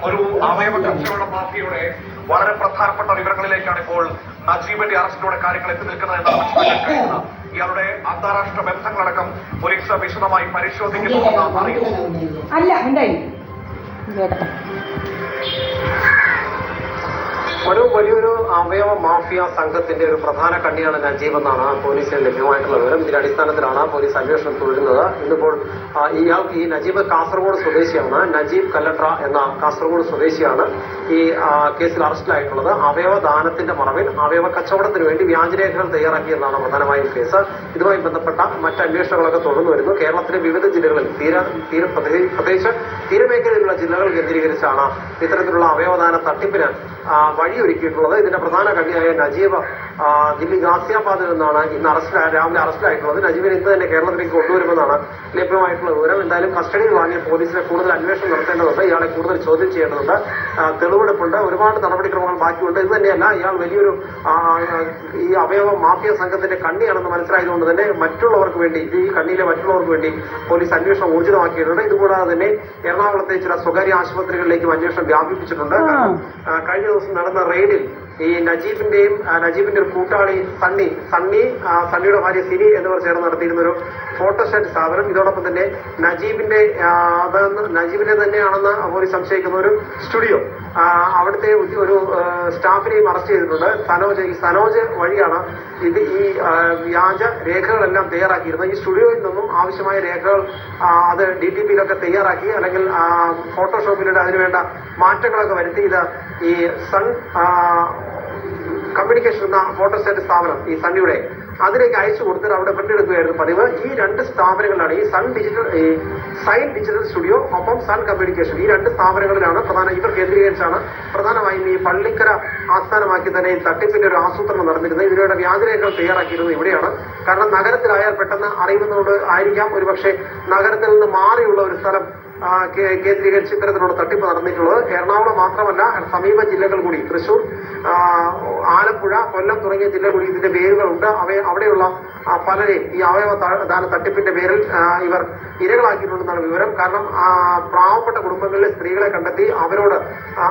ഒരു അവയവ കച്ചവട മാഫിയയുടെ വളരെ പ്രധാനപ്പെട്ട വിവരങ്ങളിലേക്കാണ് ഇപ്പോൾ നജീബിന്റെ അറസ്റ്റിലൂടെ കാര്യങ്ങൾ എത്തി നിൽക്കുന്നത് എന്നാണ് മനസ്സിലാക്കാൻ കഴിയുന്നത്. ഇയാളുടെ അന്താരാഷ്ട്ര ബന്ധങ്ങളടക്കം പോലീസ് വിശദമായി പരിശോധിക്കുന്നുവെന്ന് അറിയുന്നു. വലിയൊരു അവയവ മാഫിയ സംഘത്തിന്റെ ഒരു പ്രധാന കണ്ണിയാണ് നജീബ് എന്നാണ് പോലീസിന് ലഭ്യമായിട്ടുള്ള വിവരം. ഇതിന്റെ അടിസ്ഥാനത്തിലാണ് പോലീസ് അന്വേഷണം തുടരുന്നത്. ഇന്നിപ്പോൾ ഈ നജീബ് കാസർഗോഡ് സ്വദേശിയാണ്. നജീബ് കല്ലട്ര എന്ന കാസർഗോഡ് സ്വദേശിയാണ് ഈ കേസിൽ അറസ്റ്റിലായിട്ടുള്ളത്. അവയവദാനത്തിന്റെ മറവിൽ അവയവ കച്ചവടത്തിന് വേണ്ടി വ്യാജരേഖകൾ തയ്യാറാക്കിയെന്നാണ് പ്രധാനമായും കേസ്. ഇതുമായി ബന്ധപ്പെട്ട മറ്റ് അന്വേഷണങ്ങളൊക്കെ തുടർന്നു വരുന്നു. കേരളത്തിലെ വിവിധ ജില്ലകളിൽ പ്രത്യേകിച്ച് തീരമേഖലയിലുള്ള ജില്ലകൾ കേന്ദ്രീകരിച്ചാണ് ഇത്തരത്തിലുള്ള അവയവദാന തട്ടിപ്പിന് വഴിയൊരുക്കിയിട്ടുള്ളത്. ഇതിന്റെ പ്രധാന കണ്ണിയായ നജീബ് ദില്ലി ഗാസിയാബാദിൽ നിന്നാണ് ഇന്ന് രാവിലെ അറസ്റ്റിലായിട്ടുള്ളത്. നജീബിനെ ഇന്ന് തന്നെ കേരളത്തിലേക്ക് കൊണ്ടുവരുമെന്നാണ് ലഭ്യമായിട്ടുള്ള വിവരം. എന്തായാലും കസ്റ്റഡിയിൽ വാങ്ങിയ പോലീസിനെ കൂടുതൽ അന്വേഷണം നടത്തേണ്ടതുണ്ട്. ഇയാളെ കൂടുതൽ ചോദ്യം ചെയ്യേണ്ടതുണ്ട്. തെളിവെടുപ്പുണ്ട്. ഒരുപാട് നടപടിക്രമങ്ങൾ ബാക്കിയുണ്ട്. ഇത് തന്നെയല്ല, ഇയാൾ വലിയൊരു ഈ അവയവ മാഫിയ സംഘത്തിന്റെ കണ്ണിയാണെന്ന് മനസ്സിലായതുകൊണ്ട് തന്നെ മറ്റുള്ളവർക്ക് വേണ്ടി, ഈ കണ്ണിയിലെ മറ്റുള്ളവർക്ക് വേണ്ടി പോലീസ് അന്വേഷണം ഊർജിതമാക്കിയിട്ടുണ്ട്. ഇതുകൂടാതെ തന്നെ എറണാകുളത്തെ ചില സ്വകാര്യ ആശുപത്രികളിലേക്കും അന്വേഷണം വ്യാപിപ്പിച്ചിട്ടുണ്ട്. കഴിഞ്ഞ ദിവസം നടന്ന റെയ്ഡിൽ ഈ നജീബിന്റെ ഒരു കൂട്ടാളി സണ്ണിയുടെ ഭാര്യ സിരി എന്നിവർ ചേർന്ന് നടത്തിയിരുന്ന ഒരു ഫോട്ടോസ്റ്റാറ്റ് സ്ഥാപനം, ഇതോടൊപ്പം തന്നെ നജീബിന്റെ തന്നെയാണെന്ന് പോലീസ് സംശയിക്കുന്ന ഒരു സ്റ്റുഡിയോ, അവിടുത്തെ ഒരു സ്റ്റാഫിനെയും അറസ്റ്റ് ചെയ്തിട്ടുണ്ട്. സനോജ് വഴിയാണ് ഈ വ്യാജ രേഖകളെല്ലാം തയ്യാറാക്കിയിരുന്നത്. ഈ സ്റ്റുഡിയോയിൽ നിന്നും ആവശ്യമായ രേഖകൾ അത് DTPയിലൊക്കെ തയ്യാറാക്കി, അല്ലെങ്കിൽ ഫോട്ടോഷോപ്പിലൂടെ അതിനുവേണ്ട മാറ്റങ്ങളൊക്കെ വരുത്തി ഇത് ഈ സൺ കമ്മ്യൂണിക്കേഷൻ എന്ന ഫോട്ടോസ്റ്റാറ്റ് സ്ഥാപനം, ഈ സണ്ണിയുടെ, അതിലേക്ക് അയച്ചു കൊടുത്തിട്ട് അവിടെ പ്രിന്റ് എടുക്കുകയായിരുന്നു പതിവ്. ഈ രണ്ട് സ്ഥാപനങ്ങളിലാണ് ഈ സൈൻ ഡിജിറ്റൽ സ്റ്റുഡിയോ ഒപ്പം സൺ കമ്മ്യൂണിക്കേഷൻ, ഈ രണ്ട് സ്ഥാപനങ്ങളിലാണ് ഇവർ കേന്ദ്രീകരിച്ചാണ് പ്രധാനമായും ഈ പള്ളിക്കര ആസ്ഥാനമാക്കി തന്നെ ഈ തട്ടിപ്പിന്റെ ഒരു ആസൂത്രണം നടന്നിരുന്നത്. ഇതിലൂടെ വ്യാജരേഖകൾ തയ്യാറാക്കിയിരുന്നത് ഇവിടെയാണ്. കാരണം നഗരത്തിലായാൽ പെട്ടെന്ന് അറിയുന്നതുകൊണ്ട് ആയിരിക്കാം ഒരുപക്ഷെ നഗരത്തിൽ നിന്ന് മാറിയുള്ള ഒരു സ്ഥലം കേന്ദ്രീകരിച്ച് ഇത്തരത്തിലുള്ള തട്ടിപ്പ് നടന്നിട്ടുള്ളത്. എറണാകുളം മാത്രമല്ല, സമീപ ജില്ലകൾ കൂടി, തൃശൂർ, ആലപ്പുഴ, കൊല്ലം തുടങ്ങിയ ജില്ലകൾ കൂടി ഇതിന്റെ പേരുകളുണ്ട്. അവിടെയുള്ള പലരെയും ഈ അവയവദാന തട്ടിപ്പിന്റെ പേരിൽ ഇവർ ഇരകളാക്കിയിട്ടുണ്ടെന്നാണ് വിവരം. കാരണം പാവപ്പെട്ട കുടുംബങ്ങളിലെ സ്ത്രീകളെ കണ്ടെത്തി അവരോട്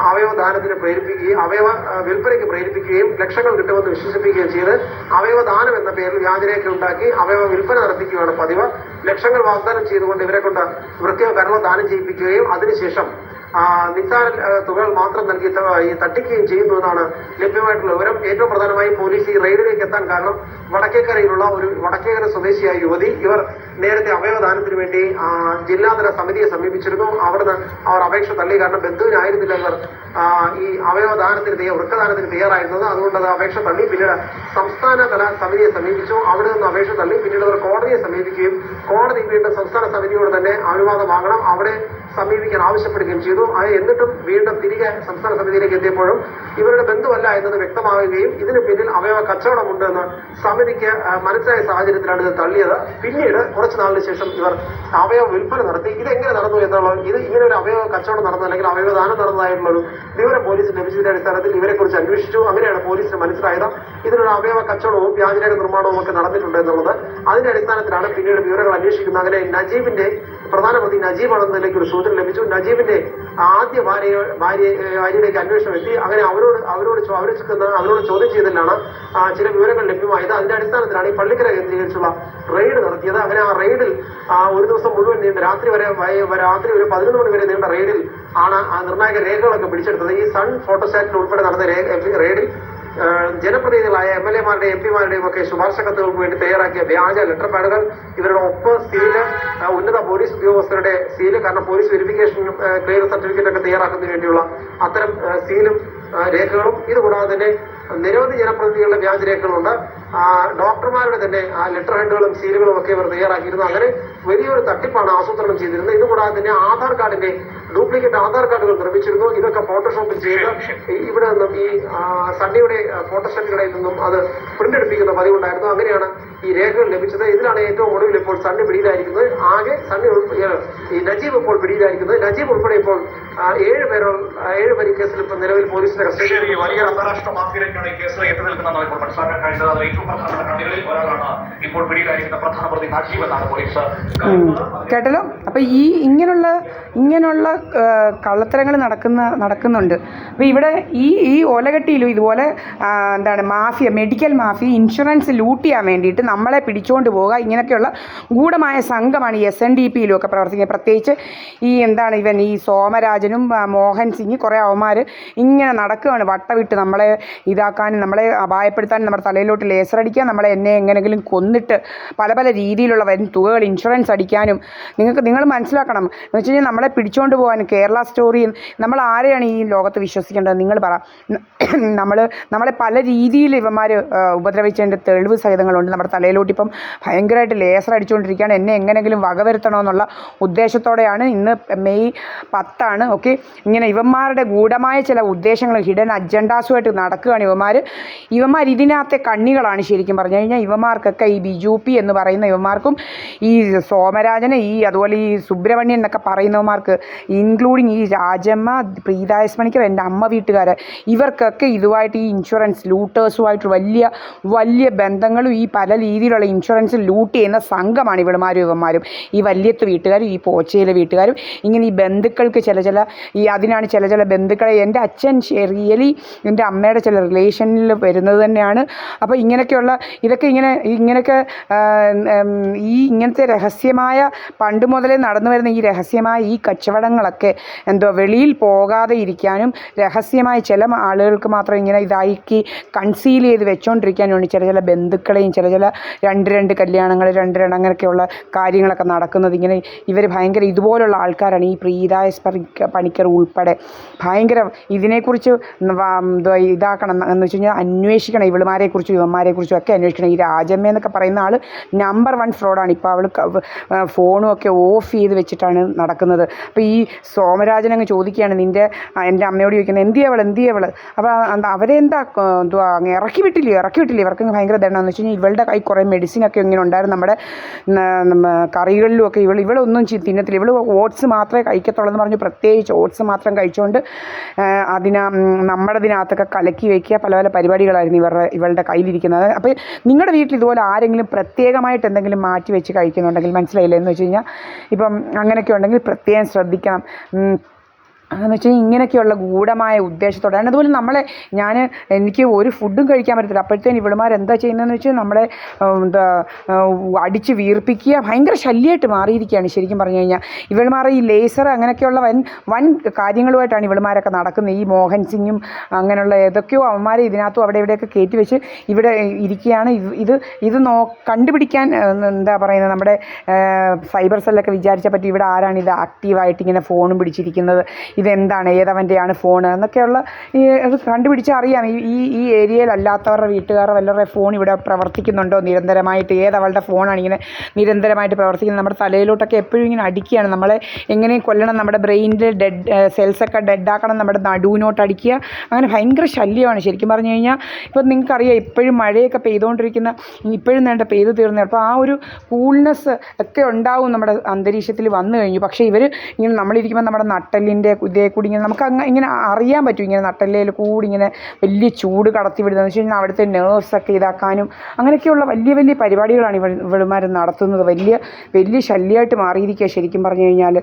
അവയവദാനത്തിന് പ്രേരിപ്പിക്കുകയും അവയവ വിൽപ്പനയ്ക്ക് പ്രേരിപ്പിക്കുകയും ലക്ഷങ്ങൾ കിട്ടുമെന്ന് വിശ്വസിപ്പിക്കുകയും ചെയ്ത് അവയവദാനം എന്ന പേരിൽ വ്യാജരേഖ ഉണ്ടാക്കി അവയവ വിൽപ്പന നടത്തിക്കുകയാണ് പതിവ്. ലക്ഷങ്ങൾ വാഗ്ദാനം ചെയ്തുകൊണ്ട് ഇവരെ കൊണ്ട് വൃത്തിയോ കരളോ ദാനം ചെയ്യിപ്പിക്കുകയും അതിനുശേഷം നിസ്സാര തുകകൾ മാത്രം നൽകി ഈ തട്ടിക്കുകയും ചെയ്യുന്നു എന്നാണ് ലഭ്യമായിട്ടുള്ള വിവരം. ഏറ്റവും പ്രധാനമായി പോലീസ് ഈ റെയ്ഡിലേക്ക് എത്താൻ കാരണം വടക്കേക്കരയിലുള്ള ഒരു വടക്കേക്കര സ്വദേശിയായ യുവതി, ഇവർ നേരത്തെ അവയവദാനത്തിന് വേണ്ടി ജില്ലാതല സമിതിയെ സമീപിച്ചിരുന്നു. അവിടുന്ന് അവർ അപേക്ഷ തള്ളി. കാരണം ബന്ധുവിനായിരുന്നില്ല ഇവർ ഈ വൃക്കദാനത്തിന് തയ്യാറായിരുന്നത്. അതുകൊണ്ട് അത് അപേക്ഷ തള്ളി. പിന്നീട് സംസ്ഥാനതല സമിതിയെ സമീപിച്ചു. അവിടെ നിന്ന് അപേക്ഷ തള്ളി. പിന്നീട് അവർ കോടതിയെ സമീപിക്കുകയും കോടതി വീണ്ടും സംസ്ഥാന സമിതിയോട് തന്നെ അനുവാദം വാങ്ങണം, അവിടെ സമീപിക്കാൻ ആവശ്യപ്പെടുകയും ചെയ്തു. എന്നിട്ടും വീണ്ടും തിരികെ സംസ്ഥാന സമിതിയിലേക്ക് എത്തിയപ്പോഴും ഇവരുടെ ബന്ധുവല്ല എന്നത് വ്യക്തമാവുകയും ഇതിന് പിന്നിൽ അവയവ കച്ചവടമുണ്ടെന്ന് സമിതിക്ക് മനസ്സിലായ സാഹചര്യത്തിലാണ് ഇത് തള്ളിയത്. പിന്നീട് കുറച്ചു നാളിന് ശേഷം ഇവർ അവയവ വിൽപ്പന നടത്തി. ഇതെങ്ങനെ നടന്നു എന്നുള്ളത്, ഇത് ഇങ്ങനെ ഒരു അവയവ കച്ചവടം നടന്നു അല്ലെങ്കിൽ അവയവദാനം നടന്നതായിട്ടുള്ള ഒരു വിവരം പോലീസിന് ലഭിച്ചതിന്റെ അടിസ്ഥാനത്തിൽ ഇവരെക്കുറിച്ച് അന്വേഷിച്ചു. അങ്ങനെയാണ് പോലീസിന് മനസ്സിലായത് ഇതിനൊരു അവയവ കച്ചവടവും വ്യാജരേഖ നിർമ്മാണവും ഒക്കെ നടന്നിട്ടുണ്ട് എന്നുള്ളത്. അതിന്റെ അടിസ്ഥാനത്തിലാണ് പിന്നീട് വിവരങ്ങൾ അന്വേഷിക്കുന്നത്. അങ്ങനെ നജീബിന്റെ പ്രധാനമന്ത്രി നജീബാണെന്നതിലേക്ക് ഒരു സൂചന ലഭിച്ചു. നജീബിന്റെ ആദ്യ ഭാര്യയിലേക്ക് അന്വേഷണം എത്തി. അങ്ങനെ അവരോട് ചോദ്യം ചെയ്തതിലാണ് ചില വിവരങ്ങൾ ലഭ്യമായത്. അതിന്റെ അടിസ്ഥാനത്തിലാണ് ഈ പള്ളിക്കര കേന്ദ്രീകരിച്ചുള്ള റെയ്ഡ് നടത്തിയത്. അങ്ങനെ ആ റെയ്ഡിൽ ഒരു ദിവസം മുഴുവൻ നീണ്ട രാത്രി ഒരു 11 മണി വരെ നീണ്ട റെയ്ഡിൽ ആണ് ആ നിർണായക രേഖകളൊക്കെ പിടിച്ചെടുത്തത്. ഈ സൺ ഫോട്ടോസ്റ്റാറ്റിൽ ഉൾപ്പെടെ നടന്ന റെയ്ഡിൽ ജനപ്രതിനിധികളായ MLA-മാരുടെയും MP-മാരുടെയും ഒക്കെ ശുപാർശ കത്തുകൾക്ക് വേണ്ടി തയ്യാറാക്കിയ വ്യാജ ലെറ്റർ പാഡുകൾ, ഇവരുടെ ഒപ്പ്, സീല്, ഉന്നത പോലീസ് ഉദ്യോഗസ്ഥരുടെ സീല്, കാരണം പോലീസ് വെരിഫിക്കേഷൻ ക്ലിയർ സർട്ടിഫിക്കറ്റ് ഒക്കെ തയ്യാറാക്കുന്നതിന് വേണ്ടിയുള്ള അത്തരം സീലും രേഖകളും, ഇതുകൂടാതെ തന്നെ നിരവധി ജനപ്രതിനിധികളുടെ വ്യാജരേഖകളുണ്ട്. ഡോക്ടർമാരുടെ തന്നെ ലെറ്റർ ഹെഡുകളും സീലുകളും ഒക്കെ ഇവർ തയ്യാറാക്കിയിരുന്നു. അങ്ങനെ വലിയൊരു തട്ടിപ്പാണ് ആസൂത്രണം ചെയ്തിരുന്നത്. ഇതുകൂടാതെ തന്നെ ആധാർ കാർഡിന്റെ ഡ്യൂപ്ലിക്കേറ്റ് ആധാർ കാർഡുകൾ നിർമ്മിച്ചിരുന്നു. ഇതൊക്കെ ഫോട്ടോഷോപ്പിൽ ചെയ്ത് ഇവിടെ നിന്നും ഈ സണ്ണിയുടെ ഫോട്ടോസ്റ്റാറ്റുകളിൽ നിന്നും അത് പ്രിന്റ് എടുപ്പിക്കുന്ന പതിവുണ്ടായിരുന്നു. അങ്ങനെയാണ് ഈ രേഖകൾ ലഭിച്ചത്. ഇതിലാണ് ഏറ്റവും ഒടുവിൽ ഇപ്പോൾ സണ്ണി പിടിയിലായിരിക്കുന്നത്. ആകെ ഈ നജീബ് ഇപ്പോൾ പിടിയിലായിരിക്കുന്നത്. നജീബ് ഉൾപ്പെടെ ഇപ്പോൾ 7 പേര് ഈ കേസിൽ ഇപ്പൊ നിലവിൽ പോലീസിന്റെ കസ്റ്റഡിയിൽ. വലിയ അന്താരാഷ്ട്ര മാഫിയയിലേക്കാണ് ഈ കേസ് എത്തി നിൽക്കുന്നതെന്ന് ഇപ്പോൾ മനസ്സിലാക്കാൻ കഴിഞ്ഞത്. അത് ഏറ്റവും പ്രധാനപ്പെട്ട കണ്ണികളിൽ ഒരാളാണ് ഇപ്പോൾ പിടിയിലായിരിക്കുന്ന പ്രധാന പ്രതി നജീബ് എന്നാണ് പോലീസ്. കേട്ടല്ലോ. അപ്പൊ ഇങ്ങനെയുള്ള കള്ളത്തരങ്ങൾ നടക്കുന്നുണ്ട്. അപ്പോൾ ഇവിടെ ഈ ഓലകെട്ടിയിലും ഇതുപോലെ എന്താണ് mafia, medical mafia, insurance loot ചെയ്യാൻ വേണ്ടിയിട്ട് നമ്മളെ പിടിച്ചുകൊണ്ട് പോവുക, ഇങ്ങനെയൊക്കെയുള്ള ഗൂഢമായ സംഘമാണ് ഈ SNDP-യിലും ഒക്കെ പ്രവർത്തിക്കുന്നത്. പ്രത്യേകിച്ച് ഈ സോമരാജനും മോഹൻ സിംഗ് കുറേ അവന്മാർ ഇങ്ങനെ നടക്കുകയാണ് വട്ടവിട്ട് നമ്മളെ ഇതാക്കാനും നമ്മളെ അപായപ്പെടുത്താനും നമ്മുടെ തലയിലോട്ട് ലേസർ അടിക്കാൻ, നമ്മളെ എങ്ങനെയെങ്കിലും കൊന്നിട്ട് പല പല രീതിയിലുള്ള വൻ തുകകൾ ഇൻഷുറൻസ് അടിക്കാനും. നിങ്ങൾ മനസ്സിലാക്കണം എന്ന് വെച്ച് കഴിഞ്ഞാൽ നമ്മളെ പിടിച്ചുകൊണ്ട് പോകാനും കേരള സ്റ്റോറിയും നമ്മൾ ആരെയാണ് ഈ ലോകത്ത് വിശ്വസിക്കേണ്ടത്? നിങ്ങൾ പറ. നമ്മളെ പല രീതിയിൽ ഇവന്മാർ ഉപദ്രവിച്ചതിൻ്റെ തെളിവ് സഹിതങ്ങളുണ്ട്. നമ്മുടെ തലയിലോട്ട് ഇപ്പം ഭയങ്കരമായിട്ട് ലേസർ അടിച്ചുകൊണ്ടിരിക്കുകയാണ്. എന്നെ എങ്ങനെയെങ്കിലും വകവരുത്തണമെന്നുള്ള ഉദ്ദേശത്തോടെയാണ്. ഇന്ന് മെയ് 10 ഓക്കെ. ഇങ്ങനെ ഇവന്മാരുടെ ഗൂഢമായ ചില ഉദ്ദേശങ്ങൾ, ഹിഡൻ അജണ്ടാസുമായിട്ട് നടക്കുകയാണ് ഇവന്മാർ ഇതിനകത്തെ കണ്ണികളാണ് ശരിക്കും പറഞ്ഞു കഴിഞ്ഞാൽ. ഇവന്മാർക്കൊക്കെ ഈ BJP എന്ന് പറയുന്ന ഇവന്മാർക്കും ഈ സോമരാജന് അതുപോലെ ഈ സുബ്രഹ്മണ്യൻ എന്നൊക്കെ പറയുന്നവന്മാർക്ക്, ഇൻക്ലൂഡിങ് ഈ രാജമ്മ, പ്രീതായസ് പണിക്കർ, എൻ്റെ അമ്മ വീട്ടുകാർ, ഇവർക്കൊക്കെ ഇതുമായിട്ട് ഈ ഇൻഷുറൻസ് ലൂട്ടേഴ്സുമായിട്ട് വലിയ ബന്ധങ്ങളും ഈ പല രീതിയിലുള്ള ഇൻഷുറൻസ് ലൂട്ട് ചെയ്യുന്ന സംഘമാണ് ഇവന്മാരും ഈ വല്യത്ത് വീട്ടുകാരും ഈ പോച്ചയിലെ വീട്ടുകാരും. ഇങ്ങനെ ഈ ബന്ധുക്കൾക്ക് അതിനാണ് ചില ബന്ധുക്കളെ എൻ്റെ അച്ഛൻ റിയലി എൻ്റെ അമ്മയുടെ ചില റിലേഷനിൽ വരുന്നത് തന്നെയാണ്. അപ്പോൾ ഇതൊക്കെ ഇങ്ങനെയൊക്കെ ഇങ്ങനത്തെ രഹസ്യമായ പണ്ട് മുതലേ നടന്നു വരുന്ന ഈ രഹസ്യമായ ഈ കച്ചവടങ്ങളൊക്കെ വെളിയിൽ പോകാതെ ഇരിക്കാനും രഹസ്യമായ ചില ആളുകൾക്ക് മാത്രം ഇങ്ങനെ ഇതാക്കി കൺസീൽ ചെയ്ത് വെച്ചുകൊണ്ടിരിക്കാനും വേണ്ടി ചില ബന്ധുക്കളെയും ചില 2 കല്യാണങ്ങൾ 2 അങ്ങനെയൊക്കെയുള്ള കാര്യങ്ങളൊക്കെ നടക്കുന്നത്. ഇങ്ങനെ ഇവർ ഭയങ്കര ഇതുപോലുള്ള ആൾക്കാരാണ്. ഈ പ്രീതായസ് പണിക്കർ ഉൾപ്പെടെ ഭയങ്കര ഇതിനെക്കുറിച്ച് ഇതാക്കണം എന്ന് വെച്ച് കഴിഞ്ഞാൽ അന്വേഷിക്കണം. ഇവന്മാരെക്കുറിച്ചും ഇവന്മാരെക്കുറിച്ചും ഒക്കെ അന്വേഷിക്കണം. ഈ രാജമ്മ എന്നൊക്കെ പറയുന്ന ആൾ നമ്പർ 1 ഫ്രോഡാണ്. ഇപ്പോൾ അവൾ ഫോണും ഒക്കെ ഓഫ് ചെയ്ത് വെച്ചിട്ടാണ് നടക്കുന്നത്. അപ്പോൾ ഈ സോമരാജനങ്ങ് ചോദിക്കുകയാണ്, എൻ്റെ അമ്മയോട് ചോദിക്കുന്നത് എന്തിയവൾ. അപ്പോൾ അവരെ ഇറക്കി വിട്ടില്ലേ ഇവർക്ക് ഭയങ്കര ദണ്ണമെന്ന് വെച്ച് കഴിഞ്ഞാൽ ഇവളുടെ കൈ കുറേ മെഡിസിനൊക്കെ ഇങ്ങനെ ഉണ്ടായിരുന്നു. നമ്മുടെ കറികളിലും ഒക്കെ ഇവളൊന്നും തിന്നത്തില്ല. ഇവൾ ഓട്സ് മാത്രമേ കഴിക്കത്തുള്ളൂ എന്ന് പറഞ്ഞു. പ്രത്യേകിച്ച് ഓട്സ് മാത്രം കഴിച്ചുകൊണ്ട് നമ്മുടെ ഇതിനകത്തൊക്കെ കലക്കി വയ്ക്കുക, പല പല പരിപാടികളായിരുന്നു ഇവളുടെ കയ്യിലിരിക്കുന്നത്. അപ്പോൾ നിങ്ങളുടെ വീട്ടിൽ ഇതുപോലെ ആരെങ്കിലും പ്രത്യേകമായിട്ട് എന്തെങ്കിലും മാറ്റി വെച്ച് കഴിക്കുന്നുണ്ടെങ്കിൽ, മനസ്സിലായില്ല എന്ന് വെച്ച് കഴിഞ്ഞാൽ ഇപ്പം അങ്ങനെയൊക്കെ ഉണ്ടെങ്കിൽ പ്രത്യേകം ശ്രദ്ധിക്കണം. എന്ന് വെച്ചാൽ ഇങ്ങനെയൊക്കെയുള്ള ഗൂഢമായ ഉദ്ദേശത്തോടെയാണ്. അതുപോലെ എനിക്ക് ഒരു ഫുഡും കഴിക്കാൻ പറ്റത്തില്ല. അപ്പോഴത്തേനും ഇവളുമാർ എന്താ ചെയ്യുന്നതെന്ന് വെച്ചാൽ നമ്മളെ അടിച്ച് വീർപ്പിക്കുക, ഭയങ്കര ശല്യമായിട്ട് മാറിയിരിക്കുകയാണ് ശരിക്കും പറഞ്ഞു കഴിഞ്ഞാൽ. ഇവളുമാർ ഈ ലേസർ അങ്ങനെയൊക്കെയുള്ള വൻ കാര്യങ്ങളുമായിട്ടാണ് ഇവളുമാരൊക്കെ നടക്കുന്നത്. ഈ മോഹൻ സിംഗും അങ്ങനെയുള്ള ഏതൊക്കെയോ അവന്മാരെ ഇതിനകത്തും അവിടെ ഇവിടെയൊക്കെ കയറ്റി വെച്ച് ഇവിടെ ഇരിക്കുകയാണ്. ഇത് കണ്ടുപിടിക്കാൻ എന്താ പറയുന്നത്, നമ്മുടെ സൈബർ സെല്ലൊക്കെ വിചാരിച്ചാൽ പറ്റി ഇവിടെ ആരാണ് ഇത് ആക്റ്റീവായിട്ട് ഇങ്ങനെ ഫോണും പിടിച്ചിരിക്കുന്നത്, ഇതെന്താണ്, ഏതവൻ്റെയാണ് ഫോൺ എന്നൊക്കെയുള്ള അത് കണ്ടുപിടിച്ചറിയാം. ഈ ഏരിയയിൽ അല്ലാത്തവരുടെ വീട്ടുകാരുടെ വല്ലവരുടെ ഫോൺ ഇവിടെ പ്രവർത്തിക്കുന്നുണ്ടോ നിരന്തരമായിട്ട്, ഏതവളുടെ ഫോണാണ് ഇങ്ങനെ നിരന്തരമായിട്ട് പ്രവർത്തിക്കുന്നത്. നമ്മുടെ തലയിലോട്ടൊക്കെ എപ്പോഴും ഇങ്ങനെ അടിക്കുകയാണ്. നമ്മളെ എങ്ങനെയും കൊല്ലണം, നമ്മുടെ ബ്രെയിനിൽ സെൽസൊക്കെ ഡെഡാക്കണം, നമ്മുടെ നടുവിനോട്ട് അടിക്കുക. അങ്ങനെ ഭയങ്കര ശല്യമാണ് ശരിക്കും പറഞ്ഞു കഴിഞ്ഞാൽ. ഇപ്പം നിങ്ങൾക്കറിയാം ഇപ്പോഴും മഴയൊക്കെ ഇപ്പോഴും വേണ്ട പെയ്ത് തീർന്നു. അപ്പോൾ ആ ഒരു കൂൾനെസ് ഒക്കെ ഉണ്ടാവും നമ്മുടെ അന്തരീക്ഷത്തിൽ വന്നു കഴിഞ്ഞു. പക്ഷേ ഇവർ ഇങ്ങനെ നമ്മളിരിക്കുമ്പോൾ നമ്മുടെ നട്ടലിൻ്റെ ഇതേ കൂടി ഇങ്ങനെ നമുക്ക് ഇങ്ങനെ അറിയാൻ പറ്റും. ഇങ്ങനെ നട്ടലിൽ കൂടി ഇങ്ങനെ വലിയ ചൂട് കടത്തി വിടുന്നതെന്ന് വെച്ച് കഴിഞ്ഞാൽ അവിടുത്തെ നേഴ്സൊക്കെ ഇതാക്കാനും അങ്ങനെയൊക്കെയുള്ള വലിയ പരിപാടികളാണ് ഇവളുമാർ നടത്തുന്നത്. വലിയ ശല്യമായിട്ട് മാറിയിരിക്കുക ശരിക്കും പറഞ്ഞു കഴിഞ്ഞാൽ.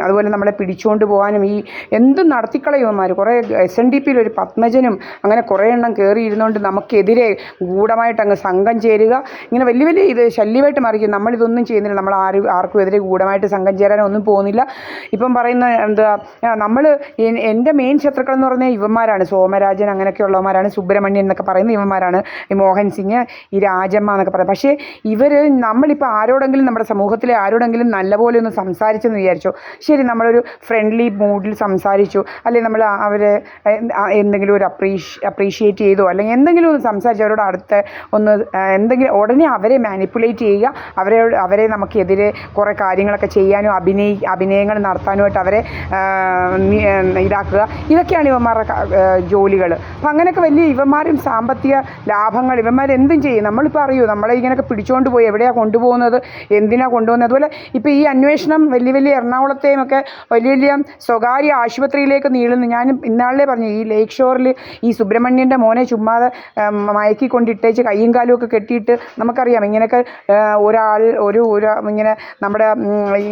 അതുപോലെ നമ്മളെ പിടിച്ചുകൊണ്ട് പോകാനും ഈ എന്തും നടത്തിക്കളയുമാർ. കുറേ SNDP-യിൽ ഒരു പത്മജനും അങ്ങനെ കുറേ എണ്ണം കയറിയിരുന്നുകൊണ്ട് നമുക്കെതിരെ ഗൂഢമായിട്ട് അങ്ങ് സംഘം ചേരുക, ഇങ്ങനെ വലിയ ഇത് ശല്യമായിട്ട് മാറിയിരിക്കും. നമ്മളിതൊന്നും ചെയ്യുന്നില്ല, നമ്മൾ ആർക്കും എതിരെ ഗൂഢമായിട്ട് സംഘം ചേരാനോ ഒന്നും പോകുന്നില്ല. ഇപ്പം പറയുന്ന എൻ്റെ മെയിൻ ശത്രുക്കൾ എന്ന് പറഞ്ഞാൽ ഇവന്മാരാണ്. സോമരാജൻ അങ്ങനെയൊക്കെയുള്ളവന്മാരാണ്. സുബ്രഹ്മണ്യൻ എന്നൊക്കെ പറയുന്നത് ഇവന്മാരാണ്. ഈ മോഹൻ സിംഗ്, ഈ രാജമ്മ എന്നൊക്കെ പറയും. പക്ഷേ നമ്മളിപ്പോൾ ആരോടെങ്കിലും നമ്മുടെ സമൂഹത്തിലെ ആരോടെങ്കിലും നല്ലപോലെ ഒന്ന് സംസാരിച്ചെന്ന് വിചാരിച്ചോ, ശരി, നമ്മളൊരു ഫ്രണ്ട്ലി മൂഡിൽ സംസാരിച്ചു, അല്ലെങ്കിൽ നമ്മൾ അവരെ എന്തെങ്കിലും ഒരു അപ്രീഷിയേറ്റ് ചെയ്തോ, അല്ലെങ്കിൽ എന്തെങ്കിലും ഒന്ന് സംസാരിച്ചു അവരോട് എന്തെങ്കിലും ഉടനെ അവരെ മാനിപ്പുലേറ്റ് ചെയ്യുക, അവരെ നമുക്കെതിരെ കുറേ കാര്യങ്ങളൊക്കെ ചെയ്യാനും അഭിനയങ്ങൾ നടത്താനുമായിട്ട് അവരെ ഇതാക്കുക, ഇതൊക്കെയാണ് ഇവന്മാരുടെ ജോലികൾ. അപ്പം അങ്ങനെയൊക്കെ വലിയ ഇവന്മാരും സാമ്പത്തിക ലാഭങ്ങൾ ഇവന്മാരെന്തും ചെയ്യും. നമ്മളിപ്പോൾ അറിയൂ, നമ്മളെ ഇങ്ങനെയൊക്കെ പിടിച്ചുകൊണ്ട് പോയി എവിടെയാണ് കൊണ്ടുപോകുന്നത്, എന്തിനാണ് കൊണ്ടുപോകുന്നത്. അതുപോലെ ഇപ്പോൾ ഈ അന്വേഷണം വലിയ വലിയ എറണാകുളത്തെയും ഒക്കെ വലിയ വലിയ സ്വകാര്യ ആശുപത്രിയിലേക്ക് നീളുന്നു. ഞാൻ ഇന്നാളിലെ പറഞ്ഞു, ഈ ലേക്ക് ഷോറിൽ ഈ സുബ്രഹ്മണ്യൻ്റെ മോനെ ചുമ്മാതെ മയക്കിക്കൊണ്ടിട്ടേച്ച് കയ്യും കാലും ഒക്കെ കെട്ടിയിട്ട്, നമുക്കറിയാം ഇങ്ങനെയൊക്കെ ഒരു ഇങ്ങനെ നമ്മുടെ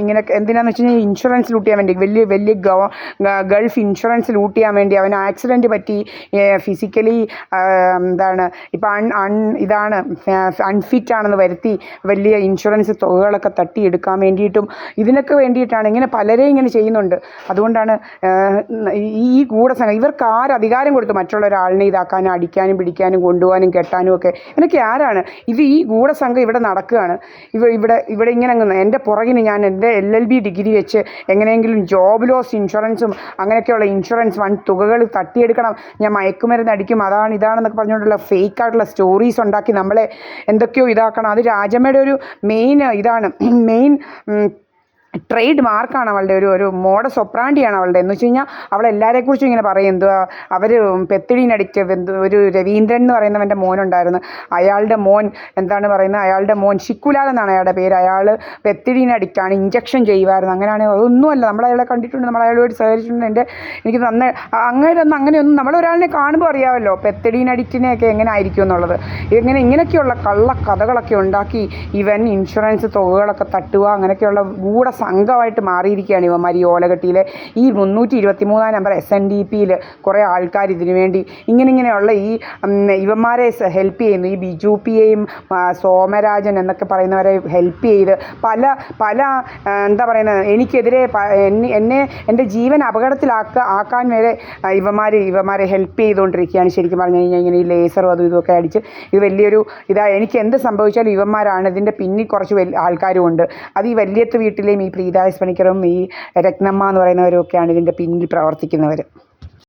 ഇങ്ങനെ എന്തിനാന്ന് വെച്ച് കഴിഞ്ഞാൽ ഇൻഷുറൻസ് ലൂട്ട് ചെയ്യാൻ വേണ്ടി, വലിയ വലിയ ഗൾഫ് ഇൻഷുറൻസ് ലൂട്ട് ചെയ്യാൻ വേണ്ടി അവന് ആക്സിഡൻറ്റ് പറ്റി, ഫിസിക്കലി എന്താണ് ഇപ്പം അൺഫിറ്റ് ആണെന്ന് വരുത്തി വലിയ ഇൻഷുറൻസ് തുകകളൊക്കെ തട്ടിയെടുക്കാൻ വേണ്ടിയിട്ടും ഇതിനൊക്കെ വേണ്ടിയിട്ടാണ് ഇങ്ങനെ പലരെയും ഇങ്ങനെ ചെയ്യുന്നുണ്ട്. അതുകൊണ്ടാണ് ഈ ഗൂഢസംഘം ഇവർക്ക് അധികാരം കൊടുത്തു മറ്റുള്ള ഒരാളിനെ ഇതാക്കാനും അടിക്കാനും പിടിക്കാനും കൊണ്ടുപോകാനും കെട്ടാനും ഒക്കെ. ഇതിനൊക്കെ ആരാണ് ഇത്? ഈ ഗൂഢസംഘം ഇവിടെ നടക്കുകയാണ്. ഇവിടെ ഇങ്ങനെ എൻ്റെ പുറകിന് ഞാൻ എൻ്റെ LLB ഡിഗ്രി വെച്ച് എങ്ങനെയെങ്കിലും ജോബ് ലോസ് ഇൻഷുറൻസും അങ്ങനെയൊക്കെയുള്ള ഇൻഷുറൻസ് വൻ തുകകൾ തട്ടിയെടുക്കണം, ഞാൻ മയക്കുമരുന്ന് അടിക്കും, ഇതാണെന്നൊക്കെ പറഞ്ഞുകൊണ്ടുള്ള ഫേക്കായിട്ടുള്ള സ്റ്റോറീസ് ഉണ്ടാക്കി നമ്മളെ എന്തൊക്കെയോ ഇതാക്കണം. അത് രാജമ്മയുടെ ഒരു മെയിൻ ട്രേഡ് മാർക്കാണ് അവളുടെ, ഒരു മോഡസ് ഒപ്രാണ്ടിയാണ് അവളുടെ. എന്ന് വെച്ച് കഴിഞ്ഞാൽ അവൾ എല്ലാവരെക്കുറിച്ചും ഇങ്ങനെ പറയും, എന്തുവാ അവർ പെത്തിടീൻ അഡിക്റ്റ്. ഒരു രവീന്ദ്രൻ എന്ന് പറയുന്നവൻ്റെ മോനുണ്ടായിരുന്നു, അയാളുടെ മോൻ എന്താണ് പറയുന്നത്, അയാളുടെ മോൻ ഷിക്കുലാൽ എന്നാണ് അയാളുടെ പേര്, അയാൾ പെത്തിടീൻ അഡിക്റ്റാണ്, ഇഞ്ചക്ഷൻ ചെയ്യുമായിരുന്നു. അങ്ങനെയാണ്, അതൊന്നുമല്ല, നമ്മളയാളെ കണ്ടിട്ടുണ്ട്, നമ്മളയാളോട് സഹകരിച്ചിട്ടുണ്ട്. എനിക്ക് അങ്ങനെയൊന്നും നമ്മളൊരാളിനെ കാണുമ്പോൾ അറിയാമല്ലോ പെത്തിടീൻ അഡിക്റ്റിനെയൊക്കെ എങ്ങനെ ആയിരിക്കും എന്നുള്ളത്. ഇങ്ങനെയൊക്കെയുള്ള കള്ള കഥകളൊക്കെ ഉണ്ടാക്കി ഇവൻ ഇൻഷുറൻസ് തുകകളൊക്കെ തട്ടുക, അങ്ങനെയൊക്കെയുള്ള സംഘമായിട്ട് മാറിയിരിക്കുകയാണ് ഇവന്മാർ. ഈ ഓലകെട്ടിയിലെ ഈ 323 നമ്പർ SNDPയിൽ കുറേ ആൾക്കാർ ഇതിനു വേണ്ടി ഇങ്ങനെയുള്ള ഈ ഇവന്മാരെ ഹെൽപ്പ് ചെയ്യുന്നു. ഈ BJPയെയും സോമരാജൻ എന്നൊക്കെ പറയുന്നവരെ ഹെൽപ്പ് ചെയ്ത് പല എന്താ പറയുന്നത്, എനിക്കെതിരെ എൻ്റെ ജീവൻ അപകടത്തിലാക്കാൻ വരെ ഇവന്മാരെ ഹെൽപ്പ് ചെയ്തുകൊണ്ടിരിക്കുകയാണ്. ശരിക്കും പറഞ്ഞു കഴിഞ്ഞാൽ ഇങ്ങനെ ഈ ലേസറും അതും ഇതൊക്കെ അടിച്ച് ഇത് വലിയൊരു എനിക്ക് എന്ത് സംഭവിച്ചാലും ഇവന്മാരാണ് ഇതിൻ്റെ പിന്നിൽ കുറച്ച് ആൾക്കാരും ഉണ്ട്. അത് ഈ വല്യത്ത് വീട്ടിലെയും ഈ പ്രീത എസ് പണിക്കറും ഈ രത്നമ്മ എന്ന് പറയുന്നവരും ഒക്കെയാണ് ഇതിൻ്റെ പിന്നിൽ പ്രവർത്തിക്കുന്നവർ.